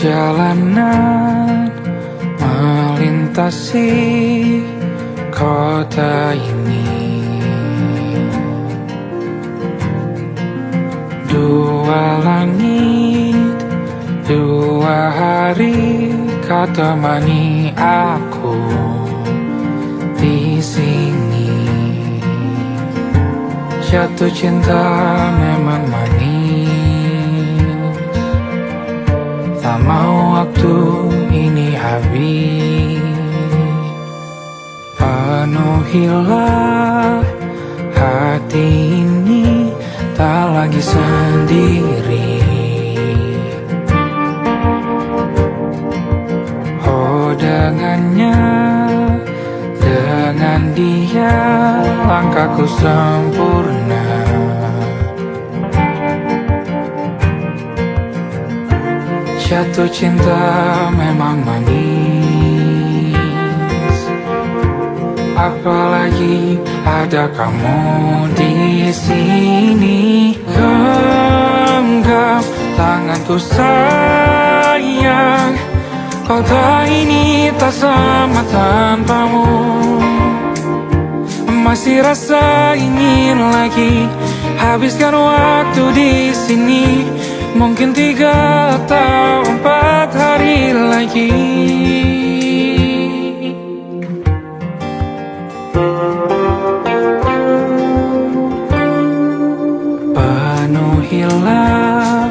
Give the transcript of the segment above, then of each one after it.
Perjalanan melintasi kota ini, dua langit, dua hari kau temani aku di sini. Jatuh cinta memang manis, tak mau waktu ini habis. Penuhilah hati ini, tak lagi sendiri. Oh dengannya, dengan dia langkahku sempurna. Jatuh cinta memang manis, apalagi ada kamu di sini. Genggam tanganku sayang, kota ini tak sama tanpamu. Masih rasa ingin lagi habiskan waktu di sini. Mungkin 3 atau 4 hari lagi. Penuhilah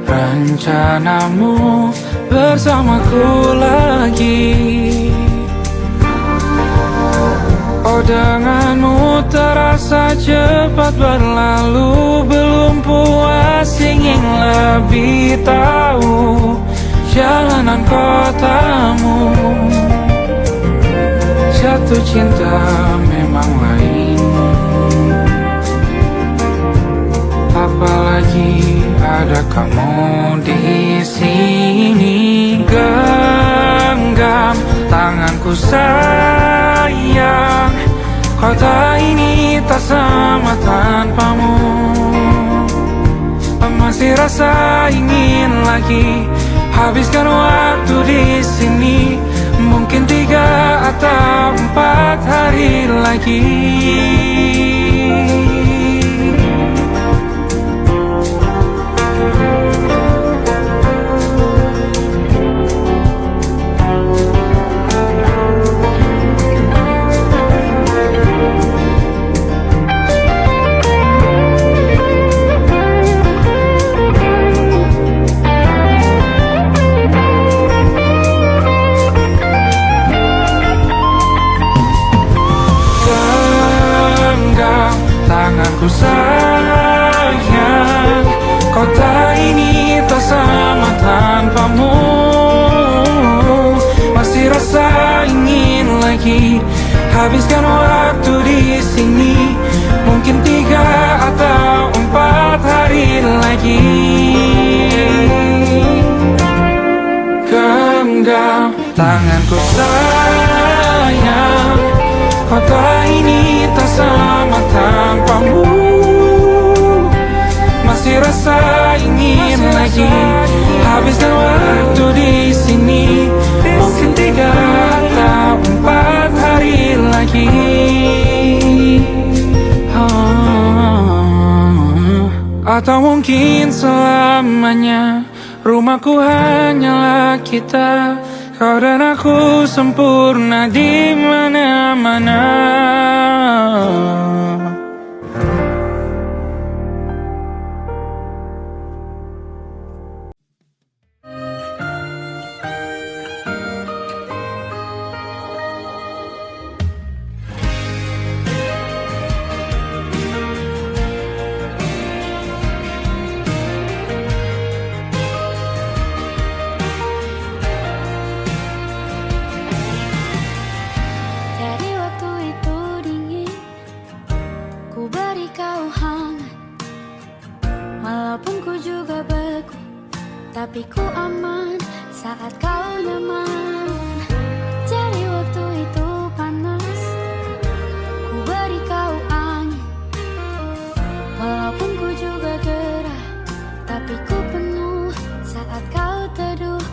rencanamu bersamaku lagi. Oh denganmu terasa cepat berlalu, belum puas ingin lebih tahu jalanan kotamu. Jatuh cinta memang lain, apalagi ada kamu di sini. Genggam tanganku sayang, kota ini tak sama tanpamu. Masih rasa ingin lagi habiskan waktu di sini. Mungkin 3 atau 4 hari lagi. Tanganku sayang, kota ini tak sama tanpamu. Masih rasa ingin lagi habiskan waktu di sini. Mungkin 3 atau 4 hari lagi. Genggam tanganku sayang, kota ini tak sama tanpamu. Masih rasa ingin lagi habiskan waktu di sini. Mungkin 3 atau 4 hari lagi. Atau mungkin selamanya. Rumahku hanyalah kita, kau dan aku sempurna di mana-mana. Tapi ku aman saat kau nyaman. Jadi waktu itu panas, ku beri kau angin. Walaupun ku juga gerah, tapi ku penuh saat kau teduh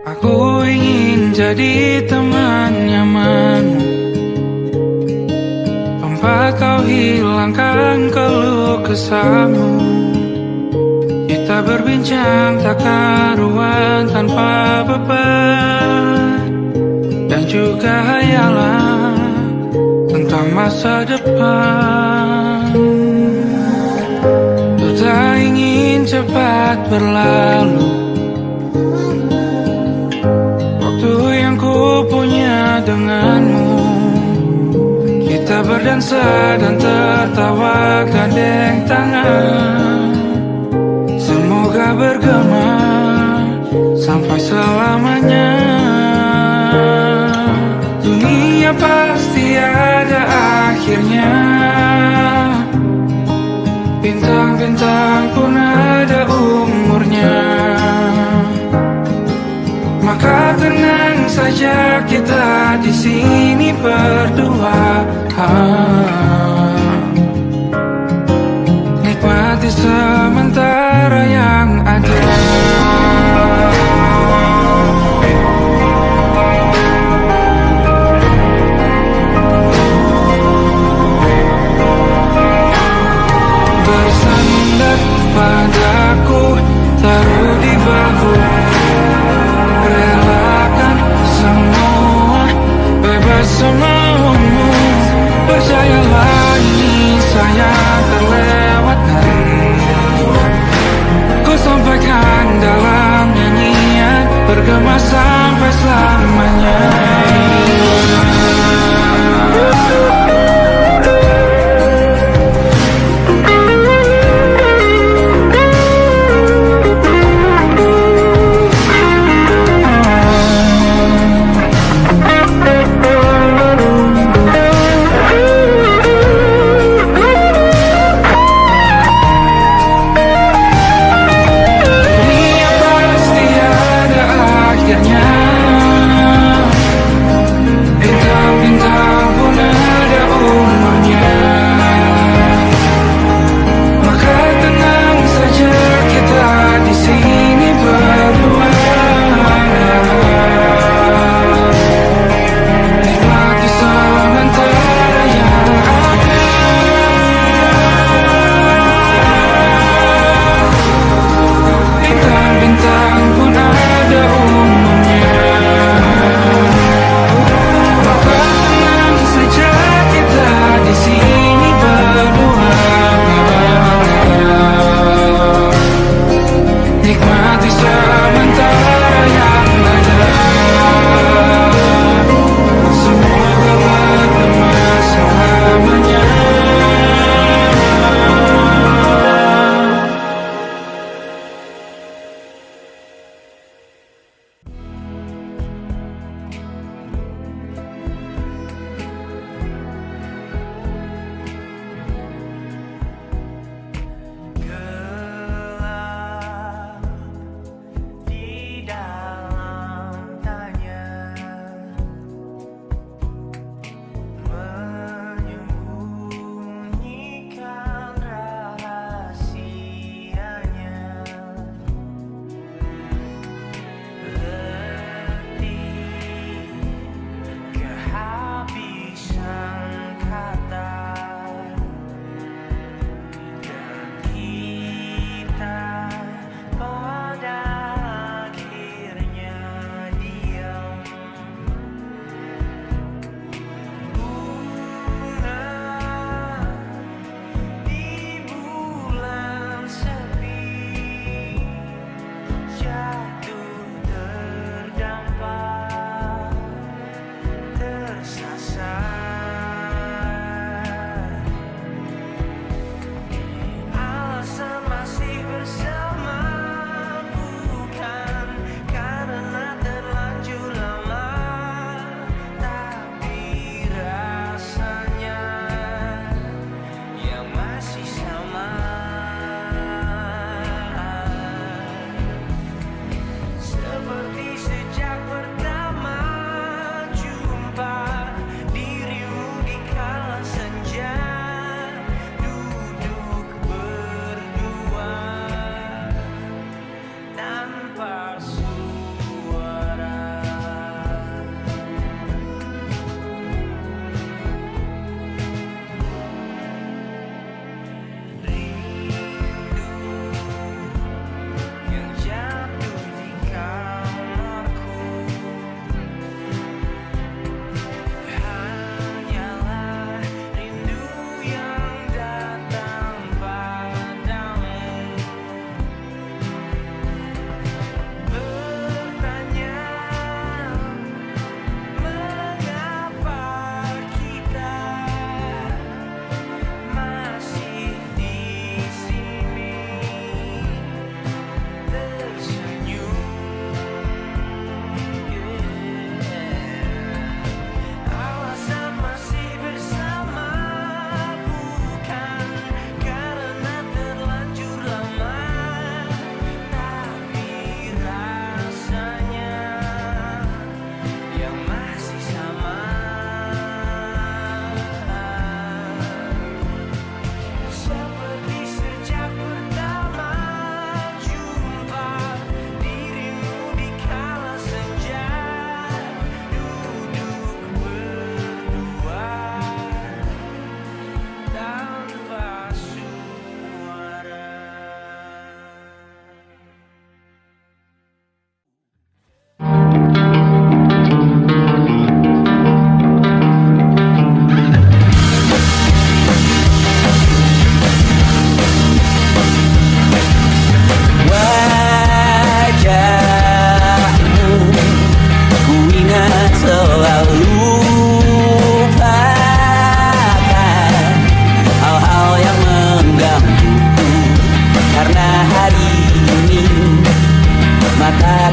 Aku ingin jadi teman nyamanmu, tempat kau hilangkan keluh kesahmu. Kita berbincang tak karuan tanpa beban, dan juga hayalan tentang masa depan. Ku tak ingin cepat berlalu waktu yang ku punya denganmu. Kita berdansa dan tertawa gandeng tangan, semoga bergema sampai selamanya. Dunia pasti ada akhirnya, bintang-bintang pun ada umurnya. Maka tenang saja kita di sini berdua, nikmati sementara yang ada. Bersandar padaku, taruh di bahu, relakan semua, bebas semaumu. Percayalah ini sayang terlewatkan, ku sampaikan dalam nyanyian, bergema sampai selamanya.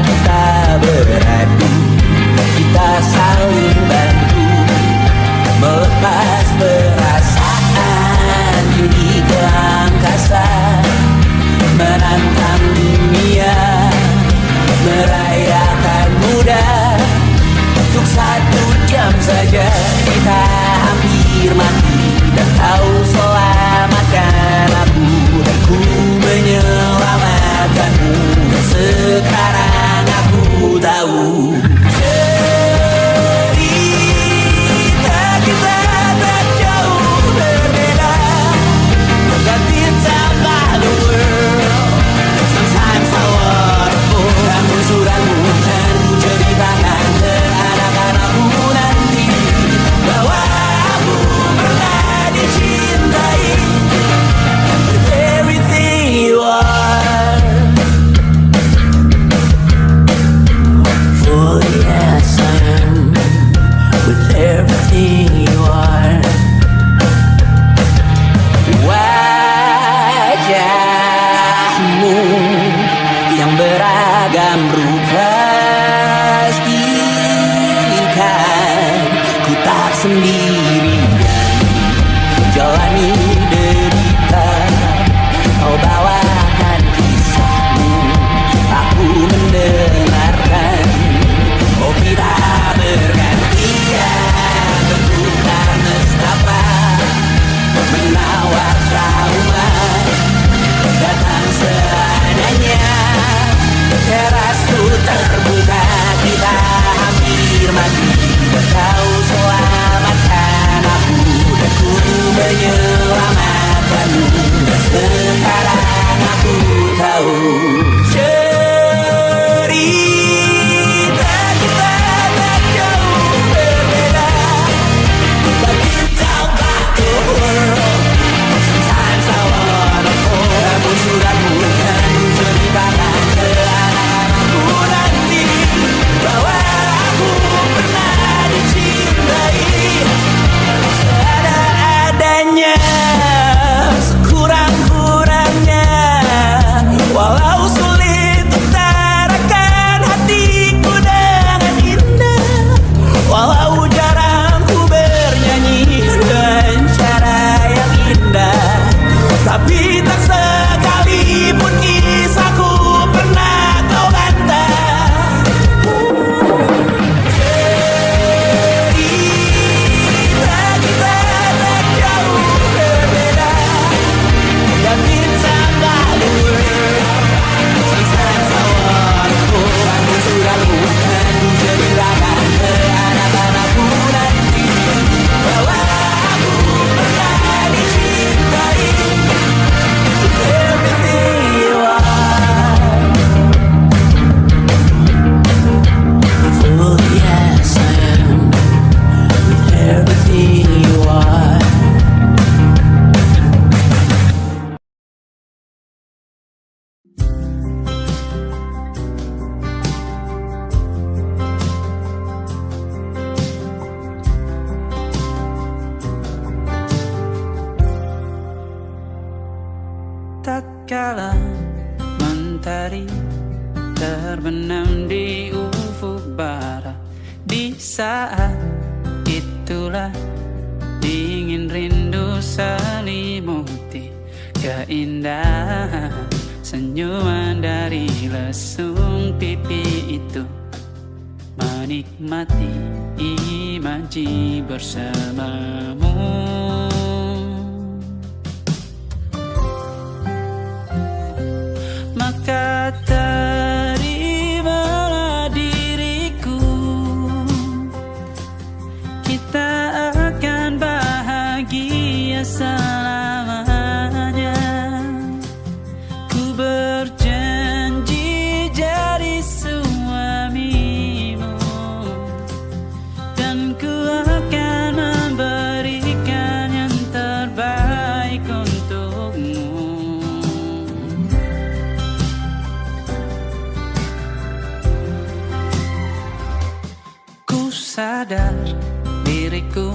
kita beradu, kita saling bantu, melepas perasaan tinggi ke angkasa, menantang dunia, merayakan muda. Untuk 1 jam saja kita hampir mati, dan kau selamatkan aku, dan ku menyelamatkanmu. Dan sekarang aku tahu cerita kita tak jauh berbeda. But it's about the world. Sometimes I waterfall. Ramu-ramu kan ku ceritakan ke anak-anakku nanti, bahwa aku pernah dicintai with everything you are. Fully as I am, with everything you are. Wajahmu yang beragam rupa pastikan ku tak sendirian jalani derita. Kau bawakan kisahmu, aku mendengarkan. Oh kita bergantian, bertukar nestapa, menawar trauma, datang seadanya. Terasku terbuka, kita hampir mati, dan kau selamatkan aku, dan ku menyelamatkanmu. Dan sekarang aku tahu cerita kita tak jauh berbeda. But it's about the world. Sometimes I wanna fall. Ramu-ramu kan ku ceritakan ke anak-anakku nanti, bahwa aku pernah dicintai seadanya, sekurang-kurangnya. Walau sulit utarakan hatiku dengan indah, walau jarang ku bernyanyi dengan cara yang indah, tapi tak sekalipun kisahku pernah kau bantah. Cerita kita tak jauh berbeda, dan it's about the world. Sometimes I wanna fall. Ramu-ramu kan ku ceritakan ke anak-anakku nanti, bahwa aku pernah dicintai with everything you are. Fully as I am, with everything you are. Tatkala mentari terbenam di ufuk barat, di saat itulah dingin rindu selimuti keindahan senyuman dari lesung pipi itu, menikmati imaji bersamamu. Maka terimalah diriku, kita akan bahagia selamanya. Ku berjanji jadi suamimu, dan ku akan memberikan yang terbaik untukmu. Sadar diriku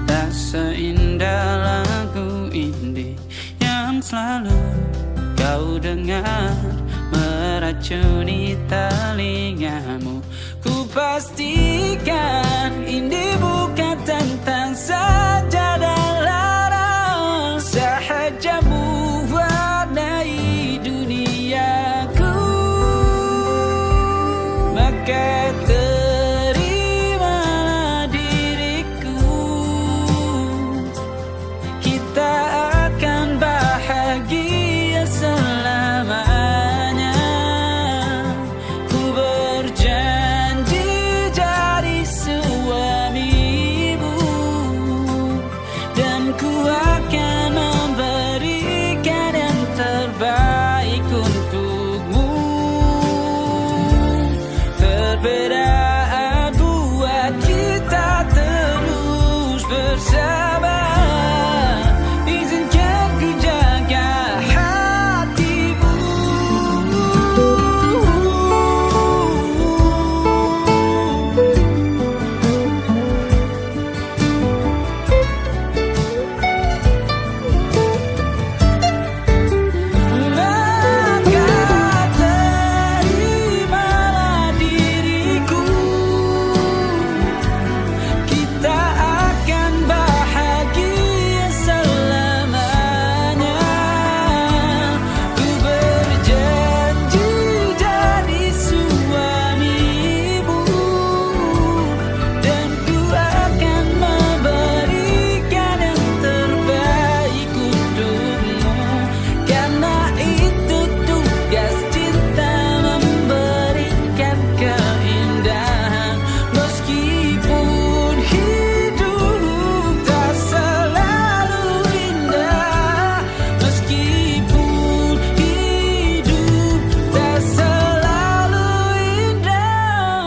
tak seindah lagu indie yang selalu kau dengar meracuni telingamu. Ku pastikan ini bukan tentang saja dan larang, sahaja mewarnai duniaku. Maka terimalah diriku, kita akan bahagia selamanya. Ku berjanji jadi suamimu, dan ku akan memberikan yang terbaik untukmu. Perbedaan buat kita terus bersama. Izinkan ku jaga hatimu. Maka terimalah diriku, kita akan bahagia selamanya. Ku berjanji jadi suamimu, dan ku akan memberikan yang terbaik untukmu. Karena itu tugas cinta, memberikan keindahan. Meskipun hidup tak selalu indah, meskipun hidup tak selalu indah.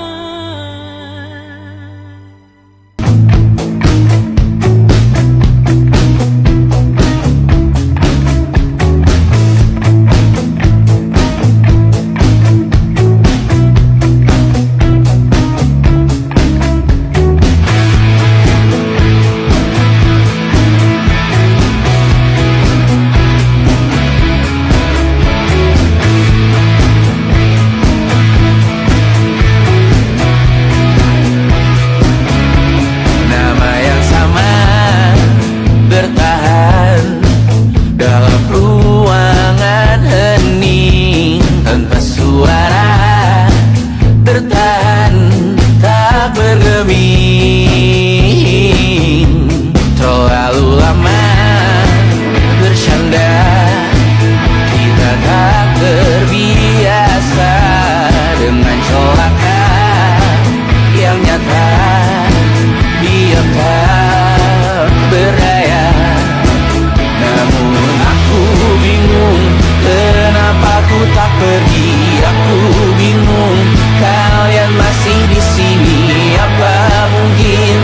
Nama yang sama bertahan dalam ruangan hening tanpa suara, bertahan tak bergeming. Terlalu lama bersandar, kita tak terbiasa dengan celaka yang nyata. Diam tak berdaya, namun aku bingung kenapa ku tak pergi. Aku bingung kalian masih di sini. Apa mungkin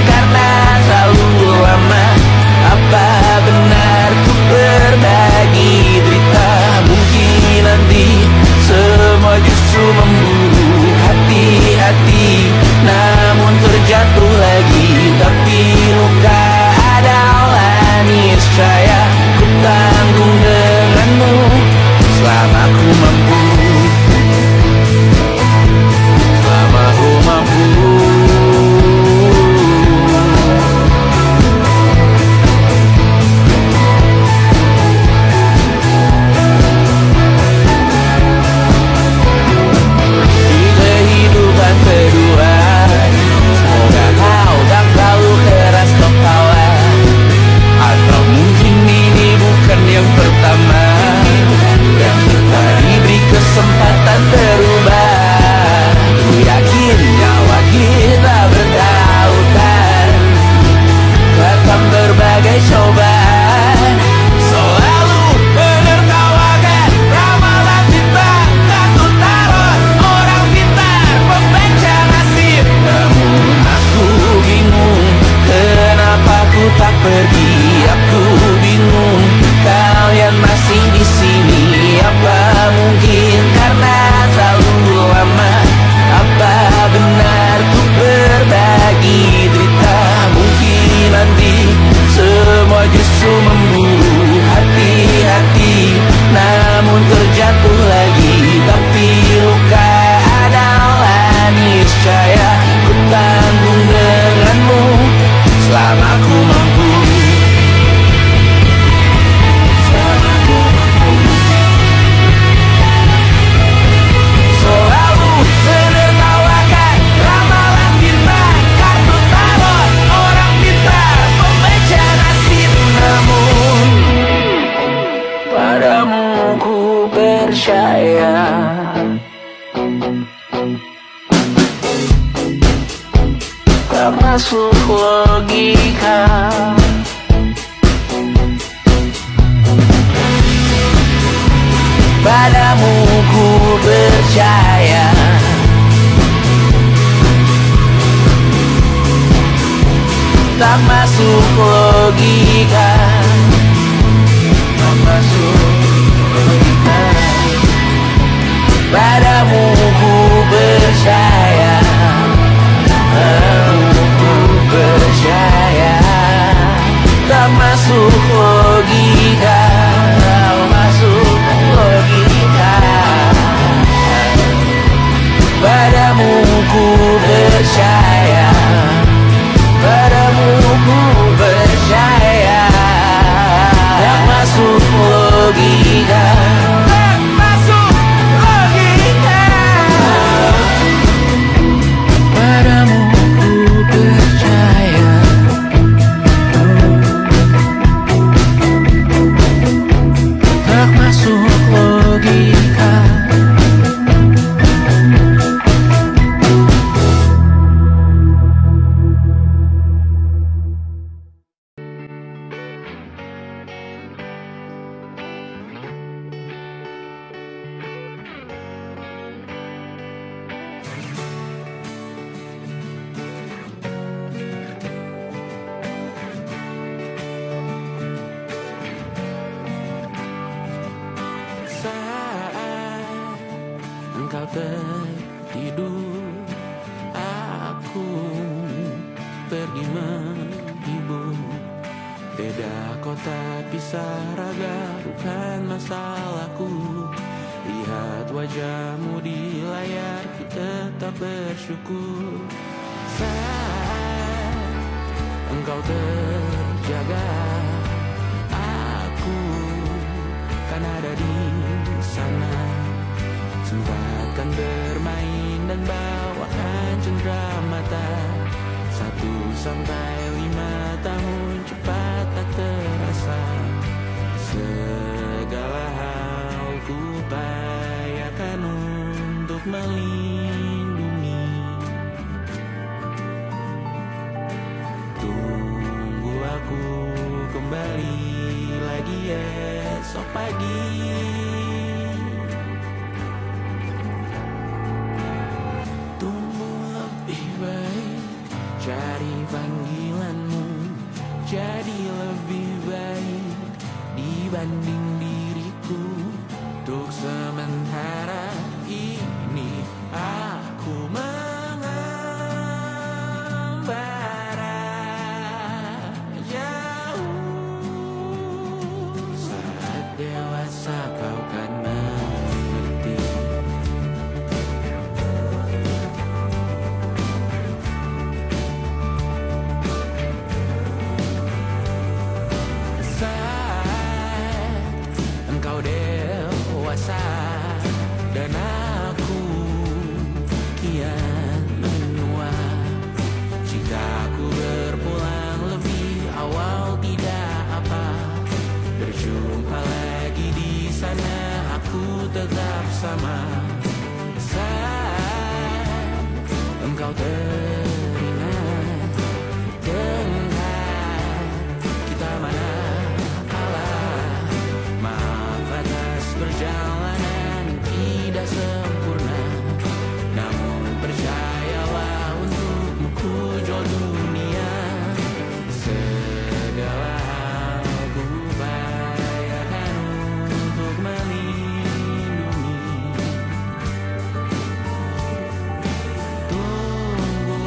tak masuk logika. Padamu ku percaya, tak masuk logika, tak masuk logika. Padamu ku percaya, padamu ku percaya, tak masuk logika, tak masuk logika. Padamu ku percaya, padamu ku percaya, tak masuk logika, tak masuk logika. Padamu ku percaya, tak masuk logika. Saat engkau tertidur, aku pergi menghibur. Beda kota pisah raga bukan masalahku. Lihat wajahmu di layar, ku tetap bersyukur. Saat engkau terjaga, aku kan ada di sana. Sempatkan bermain dan bawakan cendera mata. 1-5 tahun cepat tak terasa. Segala hal ku upayakan untuk melindungi. Tunggu aku kembali lagi esok pagi. Tumbuh lebih baik, cari panggilanmu, jadi lebih baik dibanding diriku. Untuk sementara ini aku mengembara jauh. Saat dewasa kau kan mengerti. Saat engkau dewasa dan aku kian menua. Jika aku berpulang lebih awal tidak apa. Berjumpa lagi di sana, aku tetap sama. Saat engkau teringat tentang kita mana kalah. Maaf atas perjalanan tidak sempurna, namun percayalah untukmu ku jual dunia. Segala hal ku upayakan untuk melindungi. Tunggu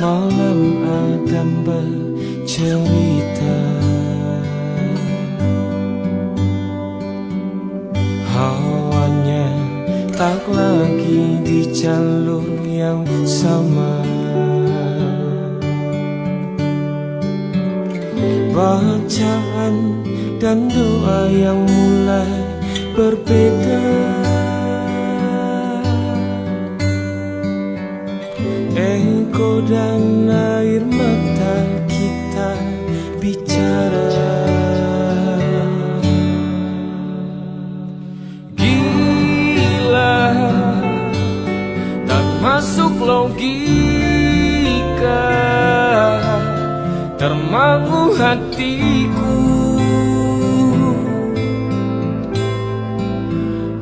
malam Adam bercerita. Hawanya tak lagi di jalur yang sama. Bacaan dan doa yang mulai berbeda. Ego dan air mata kita bicara. Gila, tak masuk logika, termangu hatiku.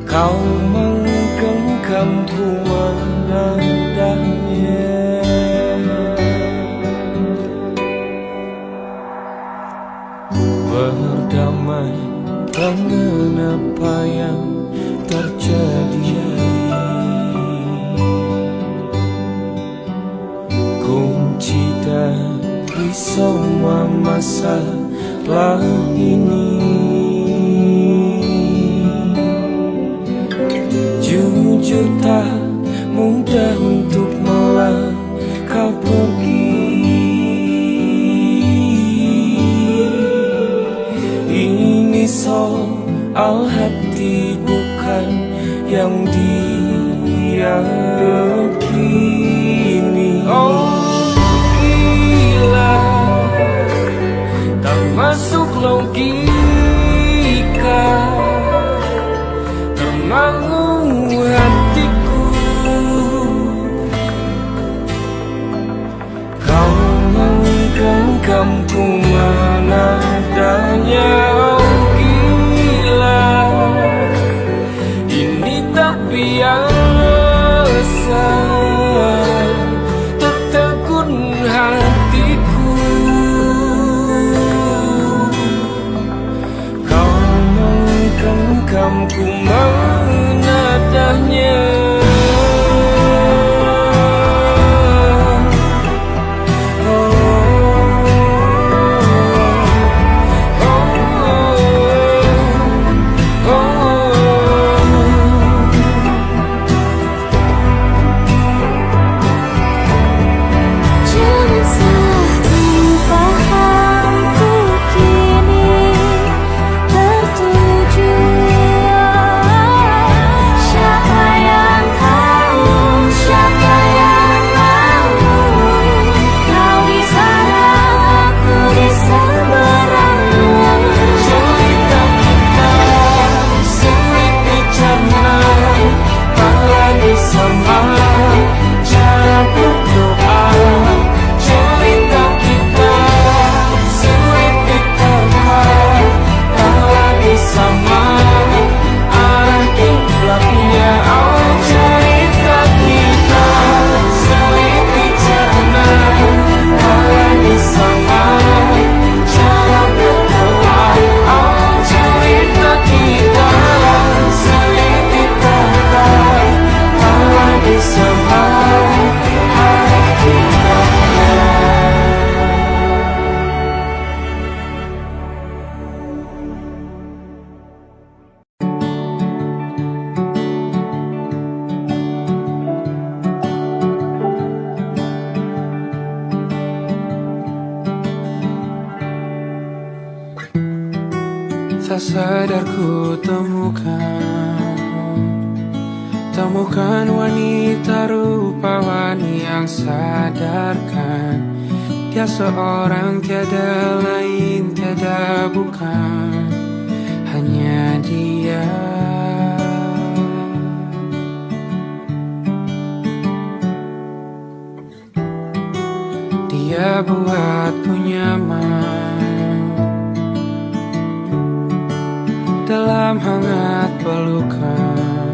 Kau menggenggamku menadanya. Berdamai dengan apa yang terjadi. Kunci dari semua masalah ini, jujur tak mudah untuk melangkah pergi. Ini soal hati bukan yang diyakini. Oh gila, tak masuk logika, termangu hatiku. Kau menggenggamku menadanya. Oh gila, ini tak biasa, tertegun hatiku. Kau menggenggamku menadanya. Tak sadar ku temukan wanita rupawani yang sadarkan dia seorang, tiada lain, tiada bukan, hanya dia. Dia buatku nyaman dalam hangat pelukan.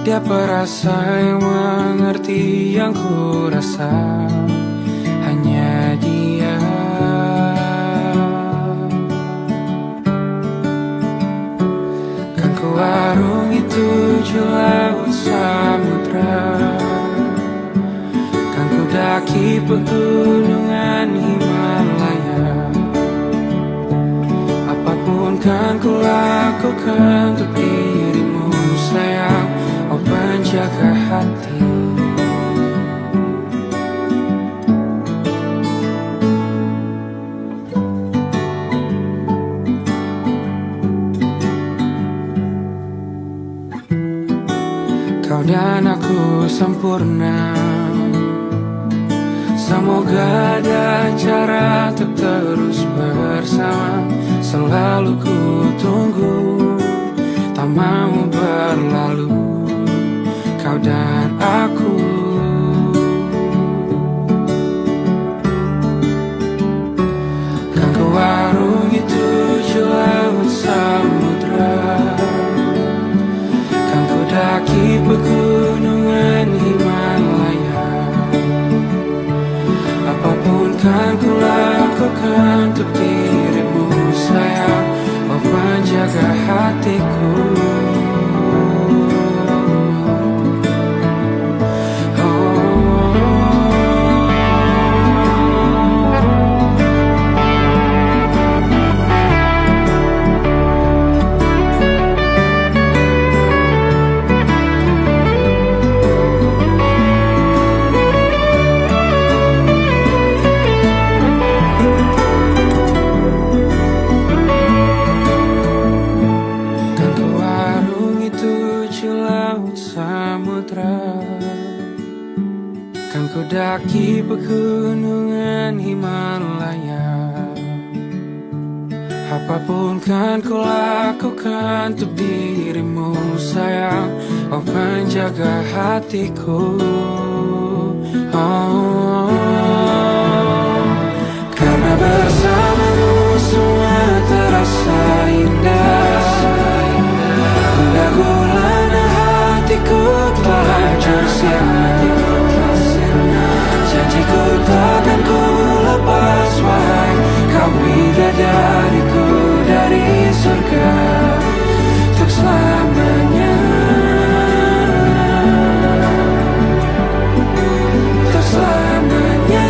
Dia perasa yang mengerti yang ku rasa, hanya dia. Kan ku warungi 7 laut samudra, kan ku daki pegunungan Himalaya. Apapun kan ku lakukan untuk dirimu sayang, oh penjaga hati. Kau dan aku sempurna, semoga ada cara untuk terus bersama. Selalu ku tunggu, tak mau berlalu, kau dan aku. Kan ku warungi 7 laut samudra, kan ku daki pegunungan Himalaya. Apapun kan ku lakukan untuk dirimu sayang, oh penjaga hatiku. Kan ku daki pegunungan Himalaya. Apapun kan ku lakukan untuk dirimu sayang, oh penjaga hatiku. Oh, karena bersamamu semua terasa indah. Gundah gulana hatiku telah tersiap. Janjiku takkan ku lepas, wahai kau bidadariku dari surga untuk selamanya, untuk selamanya,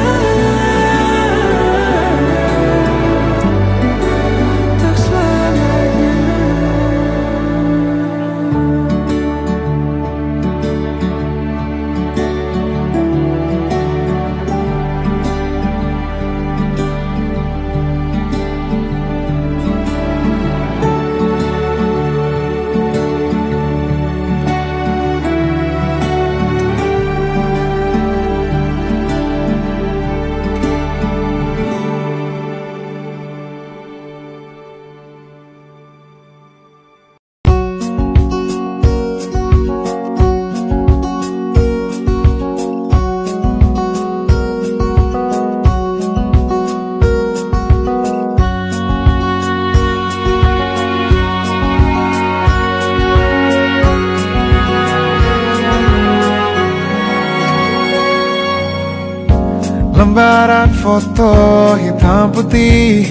untuk selamanya. Lembaran foto hitam putih,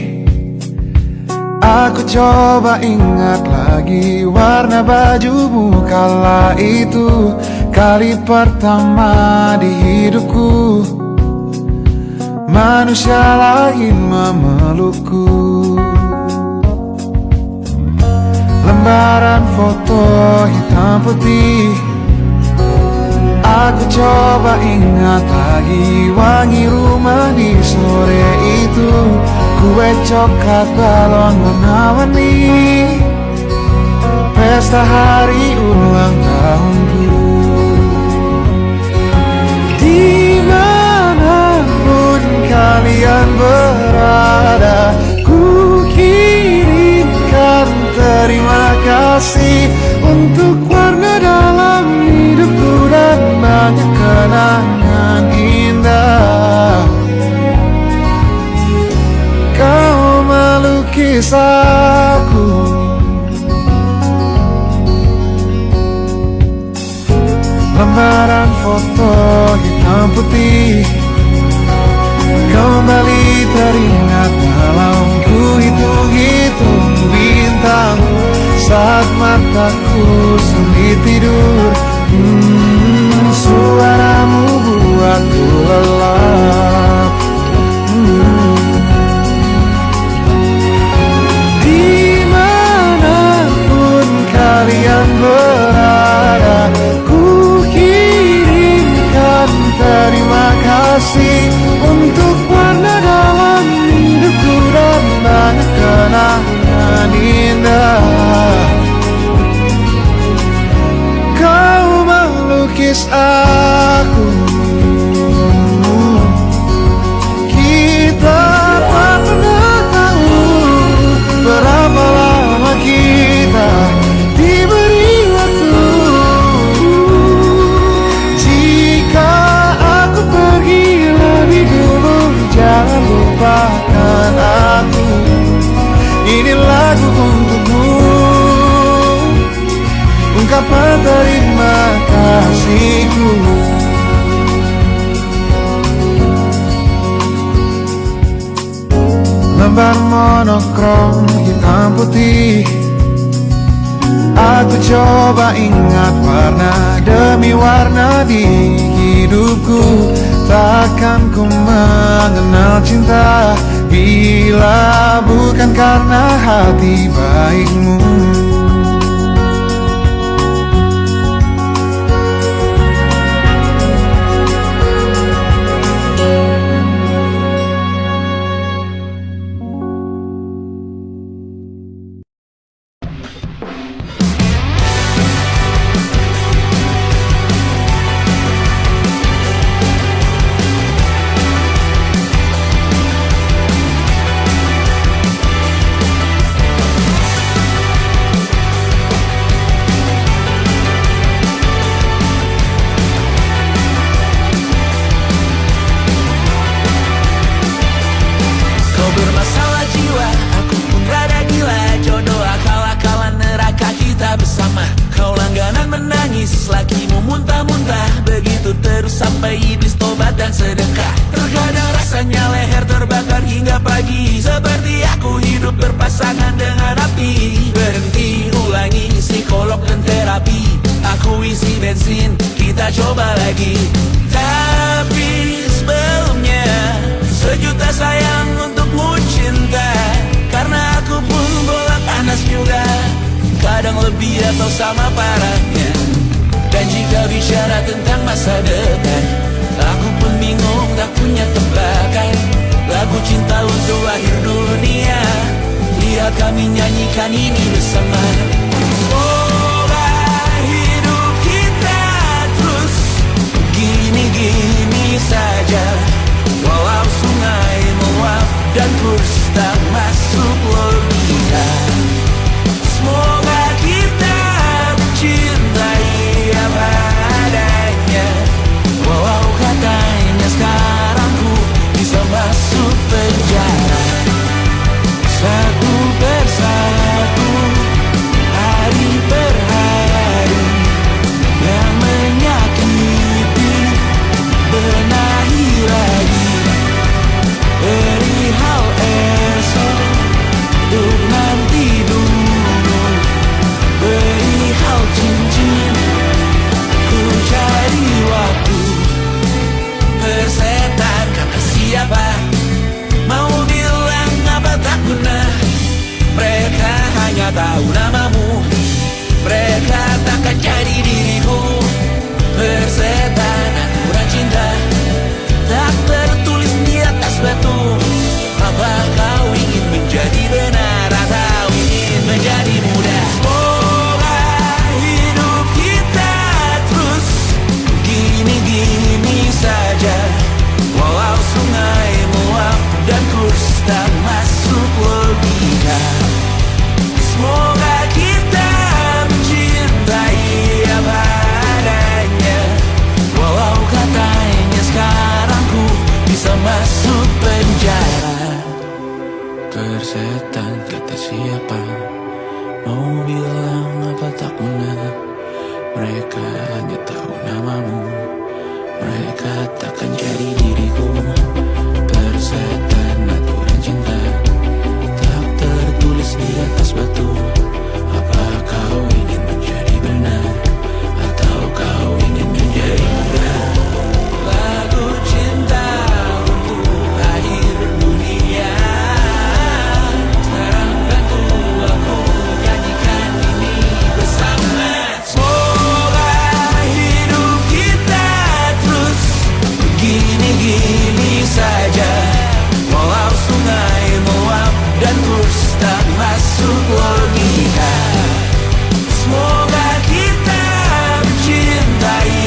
aku coba ingat lagi warna bajumu kala itu. Kali pertama di hidupku manusia lain memelukku. Lembaran foto hitam putih, aku coba ingat lagi wangi rumah di sore itu. Kue coklat balon warna-warni, pesta hari ulang tahunku. Dimanapun kalian berada, ku kirimkan terima kasih untuk warna dalam hidupku dan banyak kenangan indah. Kau melukis aku, lembaran foto hitam putih kembali teringat dalam ku hitung-hitung bintang saat mataku sulit tidur. Suaramu buatku lelah. menangis aku. Kita tak pernah tahu berapa lama kita diberi waktu. Jika aku pergi lebih dulu, jangan lupakan aku. Ini lagu untukmu, ungkapan terima kasihku. Lembar monokrom hitam putih, aku coba ingat warna demi warna di hidupku. Takkan ku mengenal cinta bila bukan karena hati baikmu. Sampai iblis tobat dan sedekah. Terkadang rasanya leher terbakar hingga pagi, seperti aku hidup berpasangan dengan api. Berhenti, ulangi psikolog dan terapi. Aku isi bensin, kita coba lagi. Tapi sebelumnya sejuta sayang untukmu cinta. Karena aku pun bola panas juga, kadang lebih atau sama parahnya. Dan jika bicara tentang masa depan, aku pun bingung tak punya tebakan. Lagu cinta untuk akhir dunia, lihat kami nyanyikan ini bersama. Semoga hidup kita terus gini-gini saja, walau sungai meluap dan kurs tak masuk logika. Semoga kita mencintai apa adanya, walau katanya sekarang ku bisa masuk penjara. Satu persatu, hari per hari, yang menyakiti benahi lagi. Perihal esok, untuk nanti dulu. Perihal cincin, ku cari waktu. Persetan kata siapa, mau bilang apa tak guna. Mereka hanya tahu namamu, mereka takkan jadi diriku. Persetan aturan cinta, tak tertulis di atas batu. Apa kau ingin menjadi benar atau ingin menjadi muda? Semoga hidup kita terus gini-gini saja, walau sungai meluap dan kurs tak masuk logika. Semoga kita mencintai apa adanya, walau katanya sekarang ku bisa masuk penjara. Persetan kata siapa, mau bilang apa tak guna. Mereka hanya tahu namamu, mereka takkan jadi diriku. Persetan aturan cinta, tak tertulis di atas batu. Apa kau ingin menjadi benar atau kau ingin menjadi muda? Lagu cinta untuk akhir dunia, sekarang bantu aku nyanyikan ini bersama. Semoga hidup kita terus gini-gini saja, walau sungai meluap dan kurs tak masuk logika. Semoga kita mencintai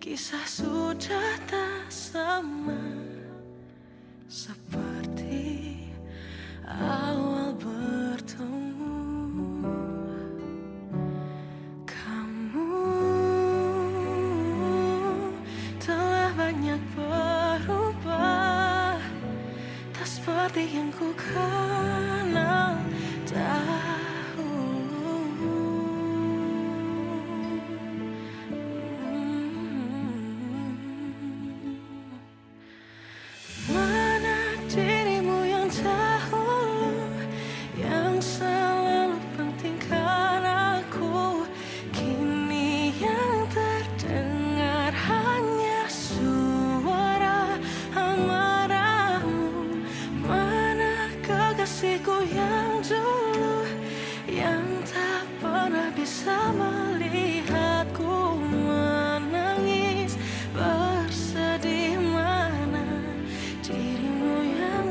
Kisah sudah tak sama seperti awal bertemu. Kamu telah banyak berubah, tak seperti yang ku kenal dahulu. Mana dirimu yang dahulu, yang selalu pentingkan aku, kini yang terdengar hanya suara amarahmu. Mana kekasihku yang dulu, yang tak pernah bisa melihatku menangis bersedih. Mana dirimu yang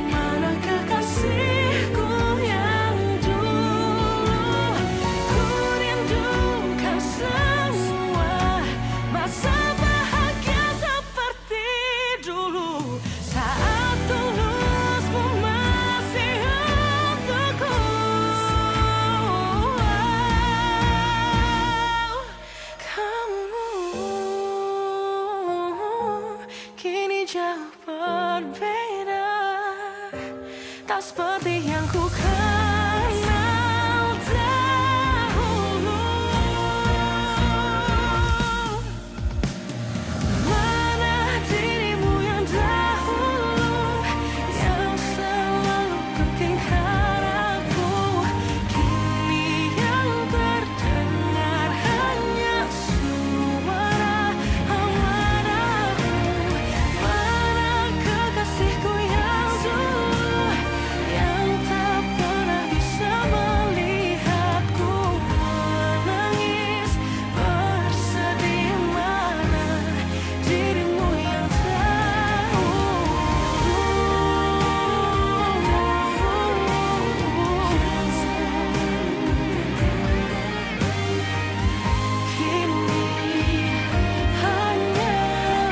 mana kekasihku yang dulu, ku rindukan semua masa bahagia seperti dulu, saat tulusmu masih untukku. Kamu kini jauh berbeda, tak seperti yang ku kenal dahulu. Mana dirimu yang dahulu, yang selalu pentingkan aku, kini yang terdengar hanya suara amarahmu. Mana kekasihku yang dulu, yang tak pernah bisa melihatku menangis bersedih. Mana dirimu yang kini hanya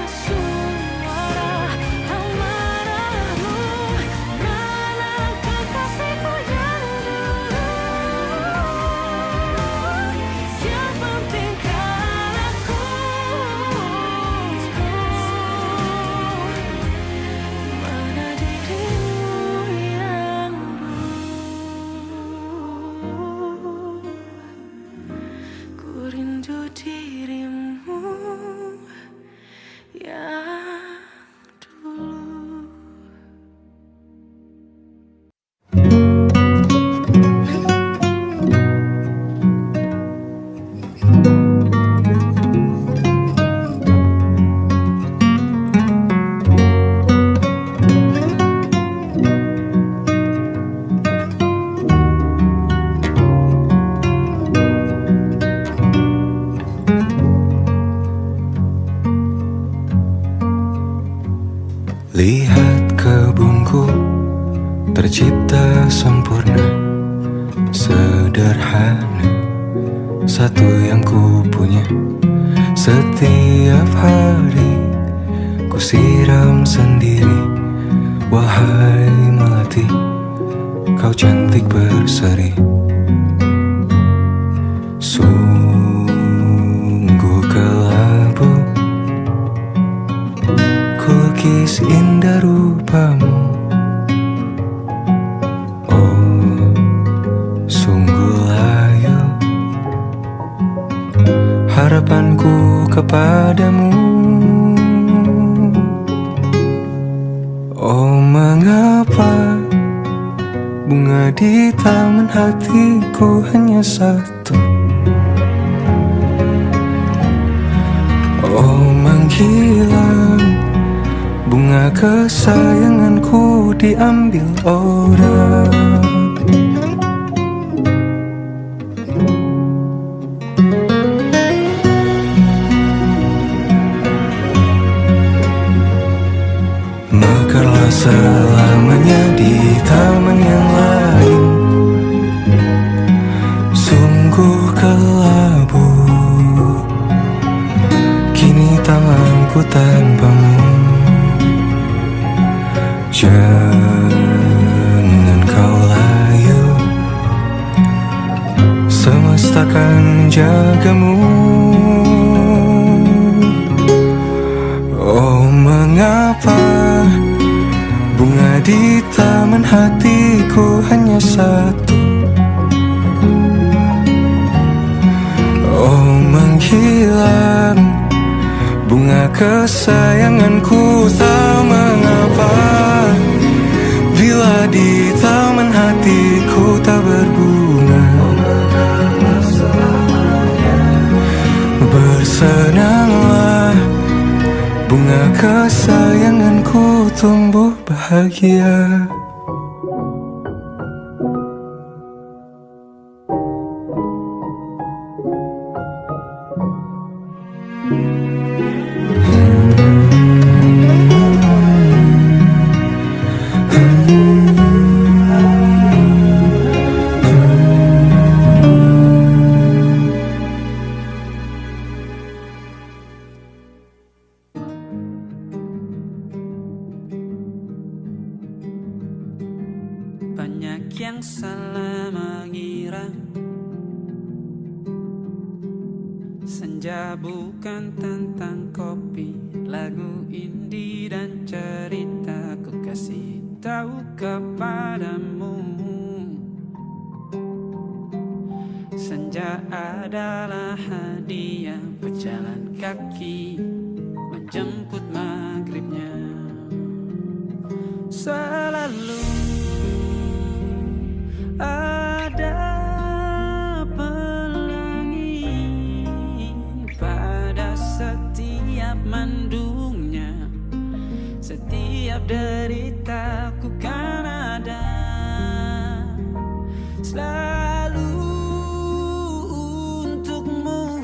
suara amarahmu. Mana kekasihku yang dulu, yang pentingkan aku, mana dirimu yang dulu, ku rindu dirimu yang dulu. Lihat kebunku tercipta sempurna, sederhana, satu yang ku punya. Setiap hari ku siram sendiri. Wahai melati, kau cantik berseri. Sungguh kelabu kulukis indah rupamu. Oh, sungguh layu harapanku kepadamu. Oh, mengapa bunga di taman hatiku hanya satu? Oh, menghilang bunga kesayanganku diambil orang. selamanya di taman yang lain. Sungguh kelabu kini tanganku tanpamu. Jangan kau layu, semesta akan menjagamu. Oh, mengapa bunga di taman hatiku hanya satu? Oh, menghilang bunga kesayanganku, tak mengapa bila di taman hatiku tak berbunga. Bersenanglah, bunga kesayanganku tumbuh bahagia. Banyak yang salah mengira senja bukan tentang kopi, lagu indie dan cerita. Ku kasih tahu kepadamu, senja adalah hadiah berjalan kaki menjemput maghribnya. Selalu ada pelangi pada setiap mendungnya, setiap deritaku kan ada selalu untukmu,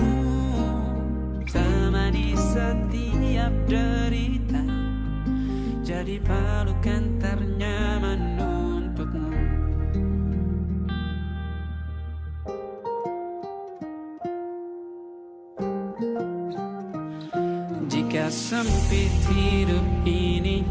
temani setiap derita, jadi pelukan ternyaman untukmu. Jika sempit hidup ini,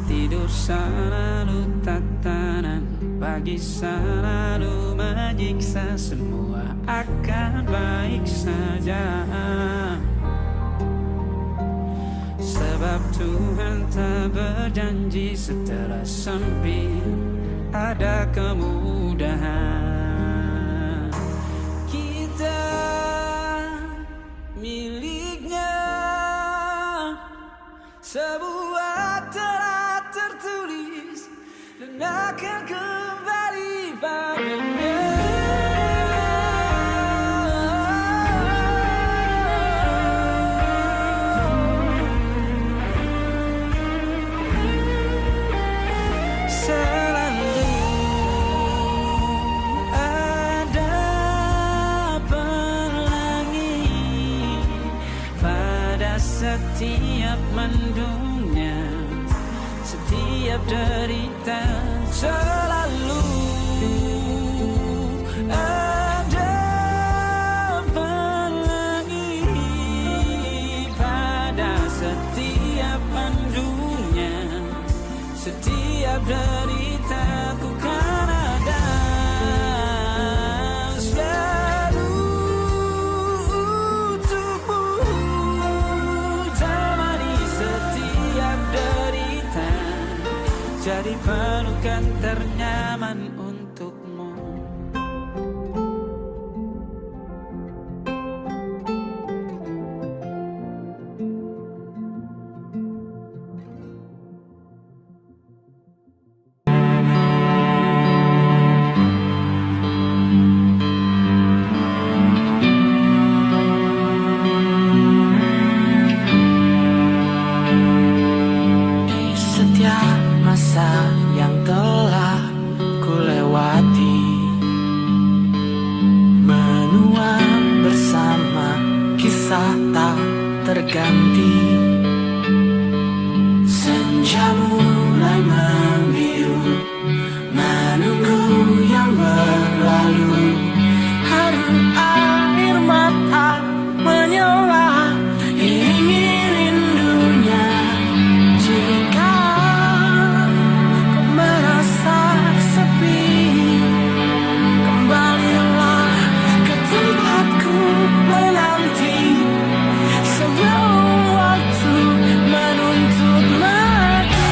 tidur selalu tatanan, pagi selalu menyiksa, semua akan baik saja. Sebab Tuhan tak berjanji setelah sempit ada kemudahan. Kita miliknya sebuah telah tertulis dan akan kembali padanya. Setiap mendungnya, setiap derita, selalu ada pelangi pada setiap mendungnya, setiap derita ku kan ada. Jadi pelukan ternyaman untukmu. Di setiap masa yang telah ku lewati, menua bersama kisah tak terganti. mulai membiru, menunggu yang berlalu. Haru air mata menyala, iringi rindunya. Jika kau merasa sepi, kembalilah ke tempatku menanti, sebelum waktu menuntut mati.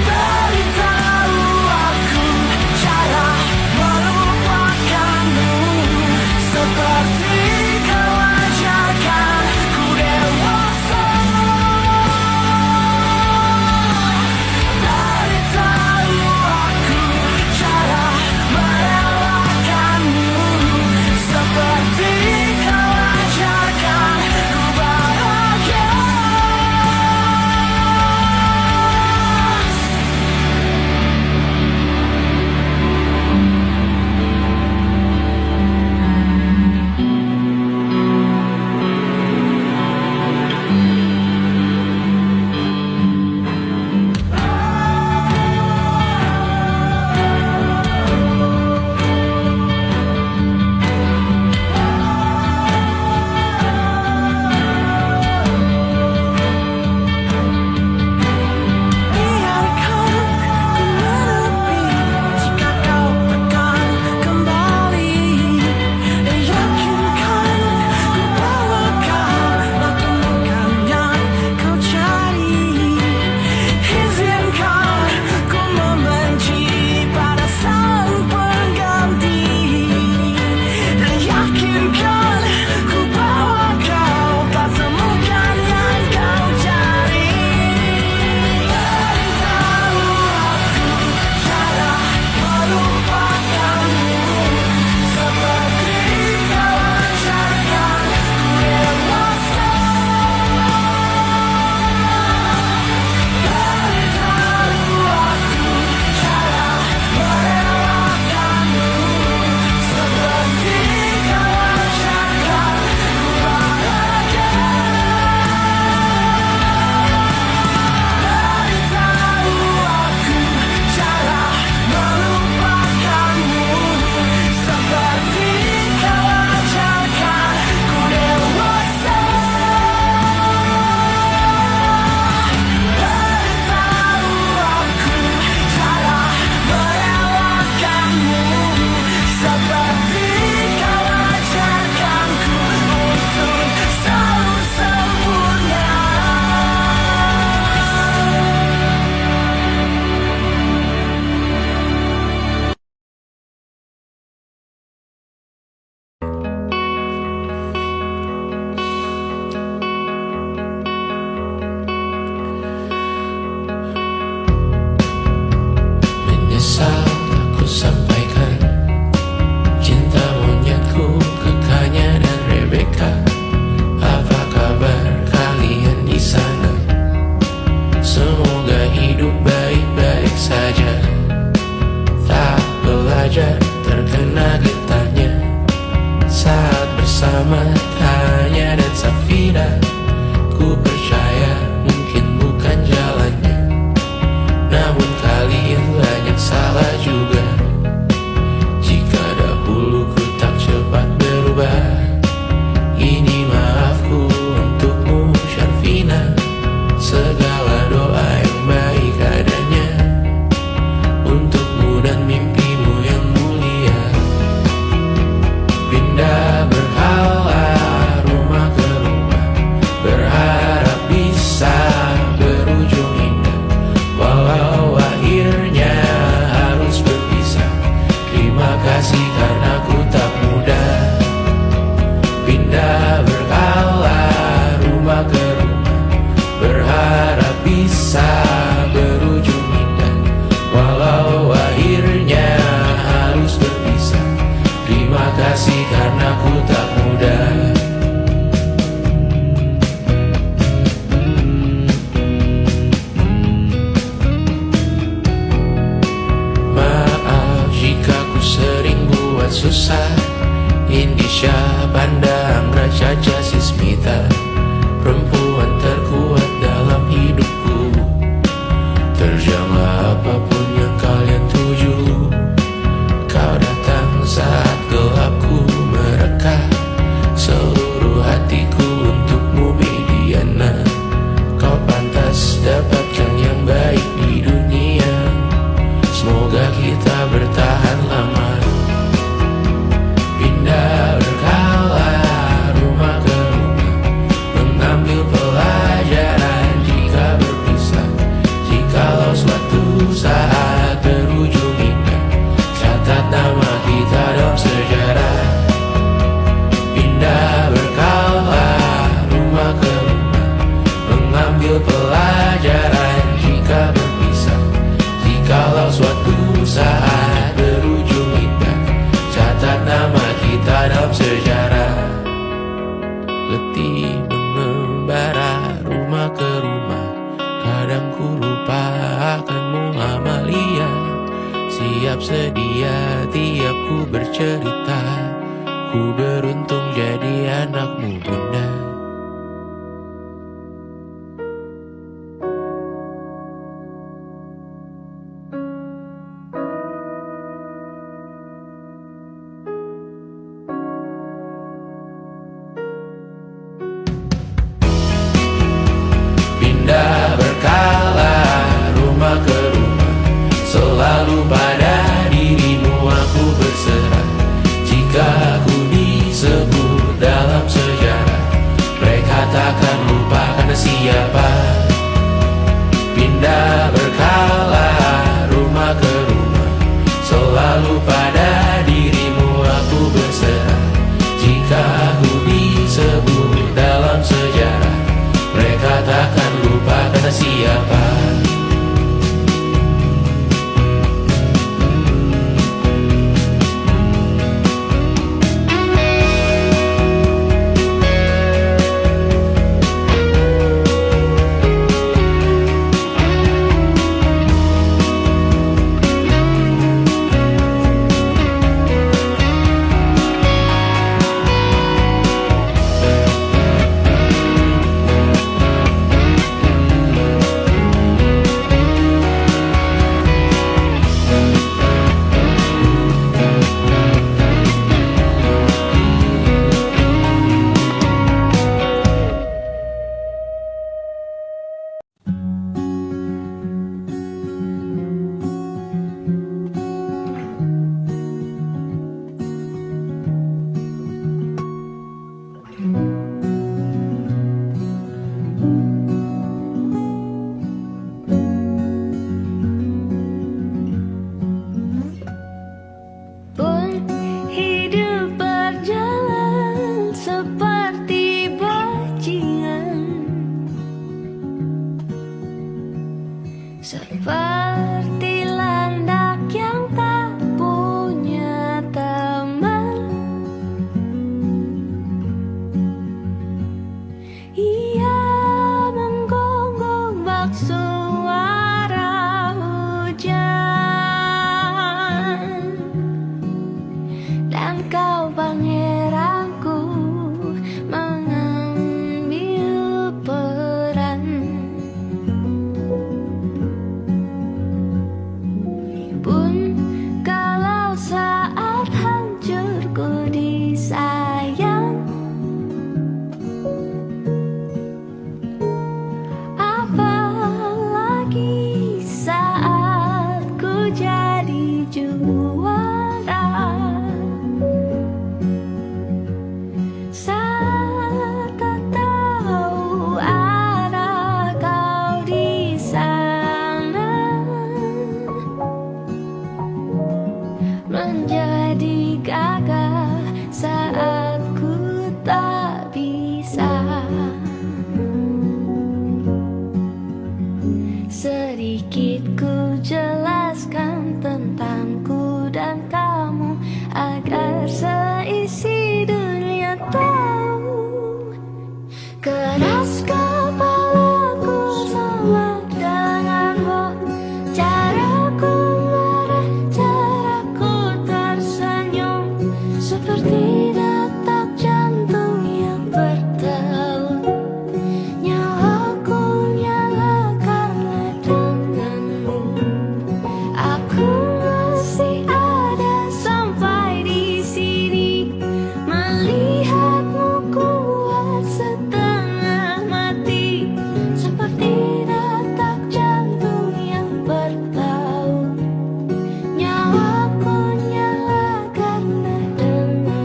Beritahu aku cara melupakanmu, seperti kau ajarkan ku dewasa. Beritahu aku cara merelakanmu, seperti kau ajarkan ku bahagia. Biarkan ku menepi jika kau tekan kembali, dan yakinkan ku bawa kau lakukan yang kau cari. Izinkan ku membenci pada sang pengganti, dan yakinkan ku bawa kau tak temukan yang kau cari. Beritahu aku cara melupakanmu, seperti kau ajarkan ku dewasa. Beritahu aku cara merelakanmu, seperti kau ajarkan ku bahagia. Beritahu aku cara melupakanmu, seperti kau ajarkan ku dewasa. Beritahu aku cara merelakanmu, seperti kau ajarkanku untuk selalu sempurna. Menyesal tak ku sampaikan cinta monyetku ke Kanya dan Rebecca. Apa kabar kalian di sana? Semoga hidup baik-baik saja. Tak belajar terkena getahnya saat bersama Tanya dan Safira. Ku percaya mungkin bukan jalannya, namun kalian banyak salah juga. Jika dahulu ku tak cepat berubah, ini maafku untukmu Syarfina. Segala doa yang baik adanya untukmu dan mimpimu yang mulia. Pindah berhala rumah ke rumah, berharap bisa letih mengembara rumah ke rumah. Kadang ku lupa akanmu Amalia. Siap sedia tiap ku bercerita. Ku beruntung jadi anakmu bunda. Pindah berkala rumah ke rumah, selalu pada dirimu aku berserah. Jika aku disebut dalam sejarah, mereka takkan lupa karena siapa. Pindah berkala rumah ke rumah, selalu pada dirimu aku berserah. Jika aku disebut dalam sejarah, mereka takkan lupa karena siapa. Pun hidup berjalan seperti bajingan, seperti landak yang tak punya teman. Ia menggonggong bak suara hujan, dan kau pangeranku mengambil peran. Pun kalau saat hancurku disayang, apalagi saat ku jadi juara. Saat tak tahu arah kau di sana, menjadi gagah saat ku tak bisa. Sedikit ku jelaskan tentangku dan kamu, agar seisi dunia tahu. Keras kepalaku sama denganmu, caraku marah, caraku tersenyum, seperti detak jantung yang bertaut. Nyawaku nyala karena denganmu. Aku masih ada sampai di sini, melihatmu kuat setengah mati, seperti detak jantung yang bertaut. Nyawaku nyala karena denganmu.